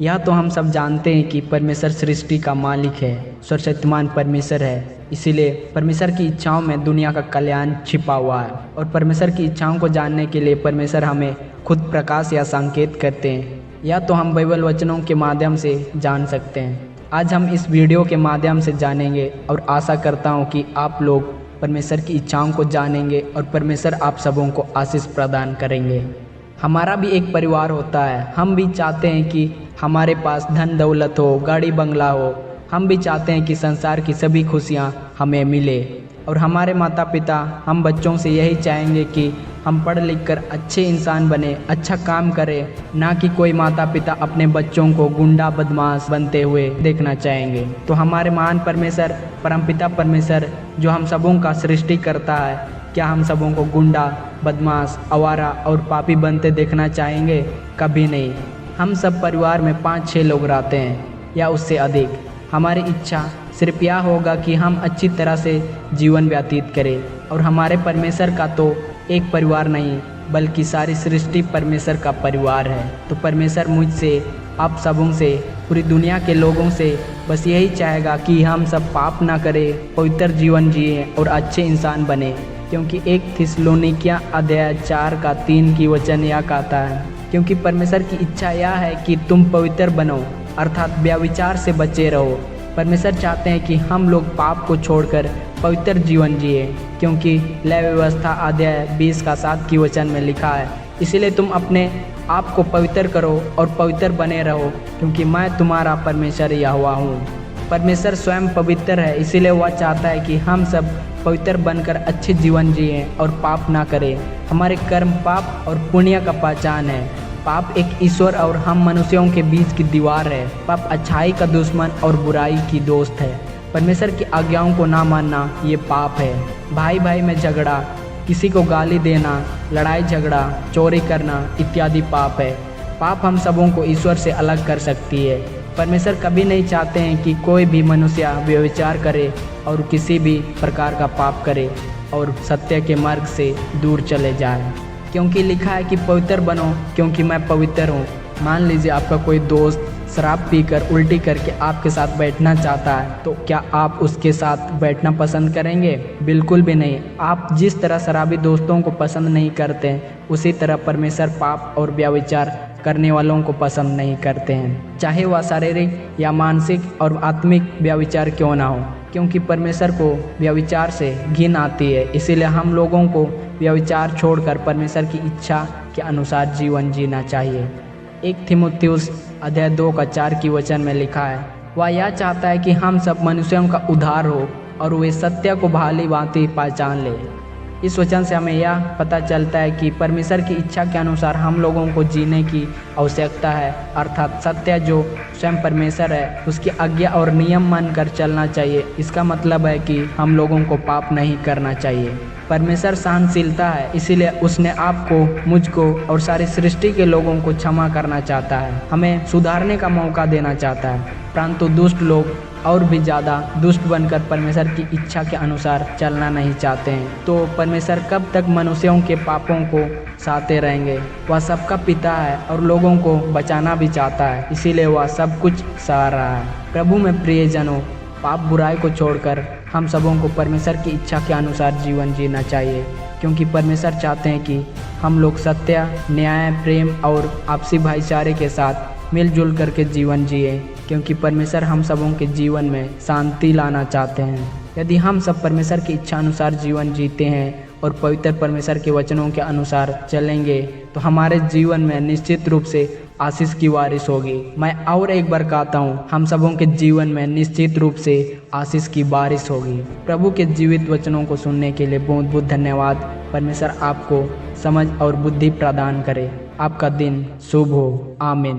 यह तो हम सब जानते हैं कि परमेश्वर सृष्टि का मालिक है, सर्वशक्तिमान परमेश्वर है। इसीलिए परमेश्वर की इच्छाओं में दुनिया का कल्याण छिपा हुआ है और परमेश्वर की इच्छाओं को जानने के लिए परमेश्वर हमें खुद प्रकाश या संकेत करते हैं। यह तो हम बाइबल वचनों के माध्यम से जान सकते हैं। आज हम इस वीडियो के माध्यम से जानेंगे और आशा करता हूँ कि आप लोग परमेश्वर की इच्छाओं को जानेंगे और परमेश्वर आप सबों को आशीष प्रदान करेंगे। हमारा भी एक परिवार होता है। हम भी चाहते हैं कि हमारे पास धन दौलत हो, गाड़ी बंगला हो। हम भी चाहते हैं कि संसार की सभी खुशियाँ हमें मिले और हमारे माता पिता हम बच्चों से यही चाहेंगे कि हम पढ़ लिख कर अच्छे इंसान बने, अच्छा काम करें। ना कि कोई माता पिता अपने बच्चों को गुंडा बदमाश बनते हुए देखना चाहेंगे। तो हमारे महान परमेश्वर परमपिता परमेश्वर जो हम सबों का सृष्टि करता है, क्या हम सबों को गुंडा बदमाश आवारा और पापी बनते देखना चाहेंगे? कभी नहीं। हम सब परिवार में 5-6 लोग रहते हैं या उससे अधिक। हमारी इच्छा सिर्फ यह होगा कि हम अच्छी तरह से जीवन व्यतीत करें और हमारे परमेश्वर का तो एक परिवार नहीं बल्कि सारी सृष्टि परमेश्वर का परिवार है। तो परमेश्वर मुझसे, आप सबों से, पूरी दुनिया के लोगों से बस यही चाहेगा कि हम सब पाप ना करें, पवित्र जीवन जिए और अच्छे इंसान बने। क्योंकि 1 थिस्सलुनीकियों अध्याय 4 का 3 की वचन यह कहता है, क्योंकि परमेश्वर की इच्छा यह है कि तुम पवित्र बनो, अर्थात व्यभिचार से बचे रहो। परमेश्वर चाहते हैं कि हम लोग पाप को छोड़कर पवित्र जीवन जिए, क्योंकि लय व्यवस्था अध्याय 20 का 7 की वचन में लिखा है, इसलिए तुम अपने आप को पवित्र करो और पवित्र बने रहो, क्योंकि मैं तुम्हारा परमेश्वर यहोवा हूँ। परमेश्वर स्वयं पवित्र है, इसीलिए वह चाहता है कि हम सब पवित्र बनकर अच्छे जीवन जिए और पाप ना करें। हमारे कर्म पाप और पुण्य का पहचान है। पाप एक ईश्वर और हम मनुष्यों के बीच की दीवार है। पाप अच्छाई का दुश्मन और बुराई की दोस्त है। परमेश्वर की आज्ञाओं को ना मानना ये पाप है। भाई भाई में झगड़ा, किसी को गाली देना, लड़ाई झगड़ा, चोरी करना इत्यादि पाप है। पाप हम सबों को ईश्वर से अलग कर सकती है। परमेश्वर कभी नहीं चाहते हैं कि कोई भी मनुष्य व्यभिचार करे और किसी भी प्रकार का पाप करे और सत्य के मार्ग से दूर चले जाए, क्योंकि लिखा है कि पवित्र बनो क्योंकि मैं पवित्र हूँ। मान लीजिए आपका कोई दोस्त शराब पीकर उल्टी करके आपके साथ बैठना चाहता है, तो क्या आप उसके साथ बैठना पसंद करेंगे? बिल्कुल भी नहीं। आप जिस तरह शराबी दोस्तों को पसंद नहीं करते हैं, उसी तरह परमेश्वर पाप और व्यभिचार करने वालों को पसंद नहीं करते हैं, चाहे वह शारीरिक या मानसिक और आत्मिक व्यभिचार क्यों ना हो, क्योंकि परमेश्वर को व्यभिचार से घिन आती है। इसीलिए हम लोगों को व्यभिचार छोड़कर परमेश्वर की इच्छा के अनुसार जीवन जीना चाहिए। 1 तीमुथियुस अध्याय 2 का 4 की वचन में लिखा है, वह यह चाहता है कि हम सब मनुष्यों का उद्धार हो और वे सत्य को भाली भांति पहचान ले। इस वचन से हमें यह पता चलता है कि परमेश्वर की इच्छा के अनुसार हम लोगों को जीने की आवश्यकता है, अर्थात सत्य जो स्वयं परमेश्वर है उसकी आज्ञा और नियम मानकर चलना चाहिए। इसका मतलब है कि हम लोगों को पाप नहीं करना चाहिए। परमेश्वर सहनशीलता है, इसीलिए उसने आपको, मुझको और सारी सृष्टि के लोगों को क्षमा करना चाहता है, हमें सुधारने का मौका देना चाहता है। परंतु दुष्ट लोग और भी ज़्यादा दुष्ट बनकर परमेश्वर की इच्छा के अनुसार चलना नहीं चाहते हैं। तो परमेश्वर कब तक मनुष्यों के पापों को सहते रहेंगे? वह सबका पिता है और लोगों को बचाना भी चाहता है, इसीलिए वह सब कुछ सह रहा है। प्रभु में प्रियजनों, पाप बुराई को छोड़कर हम सबों को परमेश्वर की इच्छा के अनुसार जीवन जीना चाहिए, क्योंकि परमेश्वर चाहते हैं कि हम लोग सत्य, न्याय, प्रेम और आपसी भाईचारे के साथ मिलजुल करके जीवन जिए, क्योंकि परमेश्वर हम सबों के जीवन में शांति लाना चाहते हैं। यदि हम सब परमेश्वर की इच्छा अनुसार जीवन जीते हैं और पवित्र परमेश्वर के वचनों के अनुसार चलेंगे, तो हमारे जीवन में निश्चित रूप से आशीष की बारिश होगी। मैं और एक बार कहता हूँ, हम सबों के जीवन में निश्चित रूप से आशीष की बारिश होगी। प्रभु के जीवित वचनों को सुनने के लिए बहुत बहुत धन्यवाद। परमेश्वर आपको समझ और बुद्धि प्रदान करे। आपका दिन शुभ हो। आमीन।